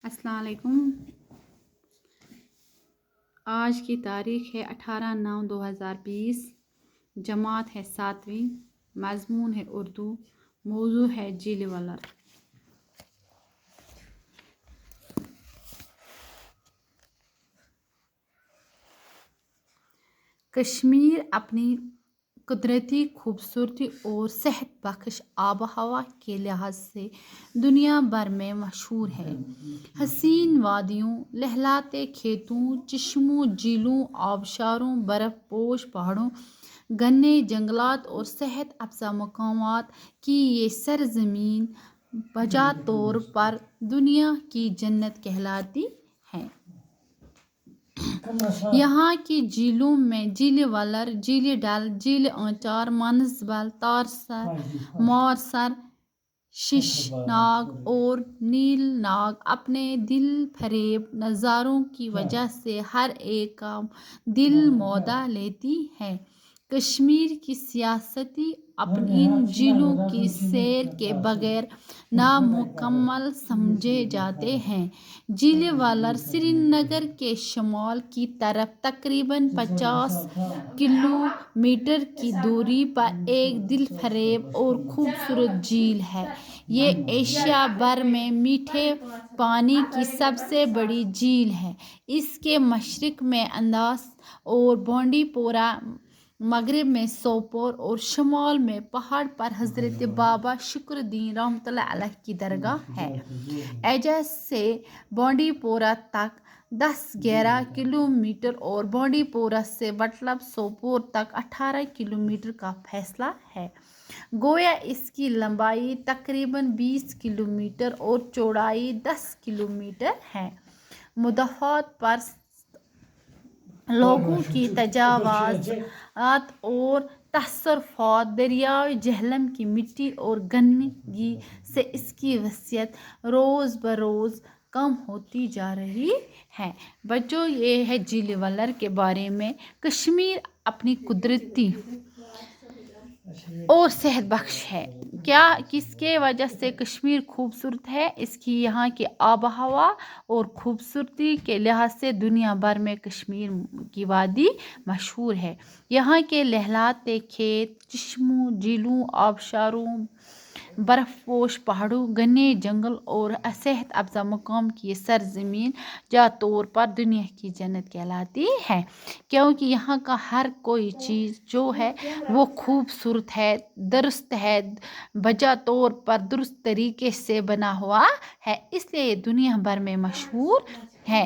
अस्सलाम वालेकुम। आज की तारीख़ है 18/9/2020। जमात है 7वीं। मज़मून है उर्दू। मौजू है झील वलर। कश्मीर अपनी कुदरती खूबसूरती और सेहत बख्श आब हवा के लिहाज से दुनिया भर में मशहूर है। हसीन वादियों, लहलाते खेतों, चश्मों, झीलों, आबशारों, बर्फ़पोश पहाड़ों, घने जंगलात और सेहत अफ़ज़ा मकामात की ये सरज़मीन बजा तौर पर दुनिया की जन्नत कहलाती है। यहाँ की झीलों में झील वलर, झील डल, झील आंचार, मानसबल, तारसर, मारसर, शीशनाग और नीलनाग अपने दिल फरेब नज़ारों की वजह से हर एक का दिल मौदा लेती है। कश्मीर की सियासती अपनी इन झीलों की सैर के बगैर नामुकम्मल समझे जाते हैं। झील वलर श्रीनगर के शुमाल की तरफ तकरीबन 50 किलोमीटर की दूरी पर एक दिलफरेब और खूबसूरत झील है। ये एशिया भर में मीठे पानी की सबसे बड़ी झील है। इसके मशरिक में अंदाज़ और बांडी पोरा, मगरब में सोपोर और शुमाल में पहाड़ पर हज़रत बाबा शुक्रदीन रहमतुल्लाह अलैह की दरगाह है। एजाज से बांडी पोरा तक 10-11 किलोमीटर और बांडी पोरा से मतलब सोपोर तक 18 किलोमीटर का फैसला है। गोया इसकी लंबाई तकरीबन 20 किलोमीटर और चौड़ाई 10 किलोमीटर है। मुदाफ़ात पर लोगों की तजावुज़ात और तसर्रुफ़ात दरियाए झेलम की मिट्टी और गंदगी से इसकी वसीयत रोज़ बरोज़ कम होती जा रही है। बच्चों, ये है झील वलर के बारे में। कश्मीर अपनी कुदरती और सेहत बख्श है। क्या किसके वजह से कश्मीर खूबसूरत है? इसकी यहाँ की आब हवा और खूबसूरती के लिहाज से दुनिया भर में कश्मीर की वादी मशहूर है। यहाँ के लहलाते खेत, चश्मों, झीलों, आबशारों, बर्फ़पोश पहाड़ों, घने जंगल और सेहत अफ़ज़ा मकाम की सरज़मीन जा तौर पर दुनिया की जन्नत कहलाती है, क्योंकि यहाँ का हर कोई चीज़ जो है वो खूबसूरत है, दुरुस्त है, बजा तौर पर दुरुस्त तरीके से बना हुआ है, इसलिए दुनिया भर में मशहूर है।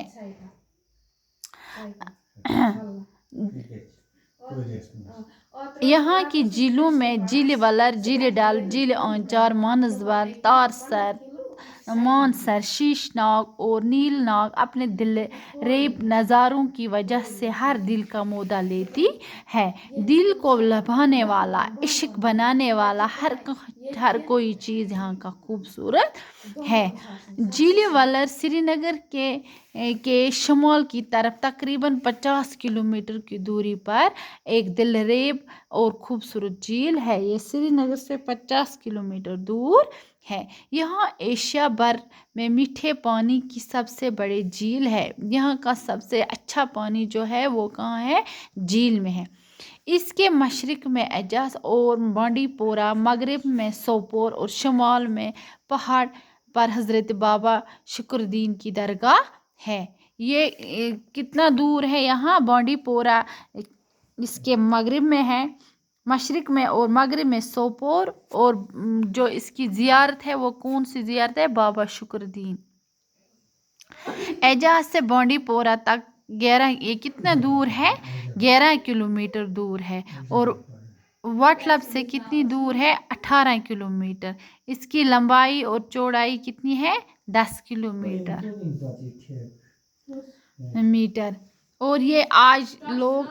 यहाँ की झीलों में झील वलर, झील डल, झील आंचार, मानसबल, तारसर, मानसर, शीशनाग और नीलनाग अपने दिलरेब नज़ारों की वजह से हर दिल का मौदा लेती है। दिल को लुभाने वाला, इश्क बनाने वाला हर कोई चीज़ यहाँ का खूबसूरत है। झील वलर श्रीनगर के शुमाल की तरफ तकरीबन 50 किलोमीटर की दूरी पर एक दिलरेब और खूबसूरत झील है। ये श्रीनगर से 50 किलोमीटर दूर है। यहाँ एशिया भर में मीठे पानी की सबसे बड़ी झील है। यहाँ का सबसे अच्छा पानी जो है वो कहाँ है? झील में है। इसके मशरिक में एजाज और बांडी पोरा, मगरब में सोपोर और शुमाल में पहाड़ पर हज़रत बाबा शुक्रदीन की दरगाह है। ये कितना दूर है? यहाँ बांडी पोरा इसके मगरब में है, मशरिक में और मगरब में सोपोर, और जो इसकी ज़ियारत है वो कौन सी ज़ियारत है? बाबा शुक्रदीन। एजाज से बांडी पोरा तक 11, ये कितना दूर है? 11 किलोमीटर दूर है। और वाटलब से कितनी दूर है? 18 किलोमीटर। इसकी लंबाई और चौड़ाई कितनी है? 10 किलोमीटर। और ये आज लोग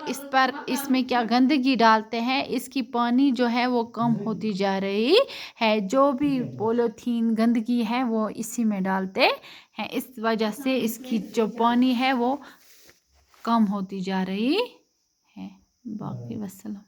इसमें क्या गंदगी डालते हैं, इसकी पानी जो है वो कम होती जा रही है। जो भी पॉलीथीन गंदगी है वो इसी में डालते हैं, इस वजह से इसकी जो पानी है वो कम होती जा रही है। बाकी वस्सलाम।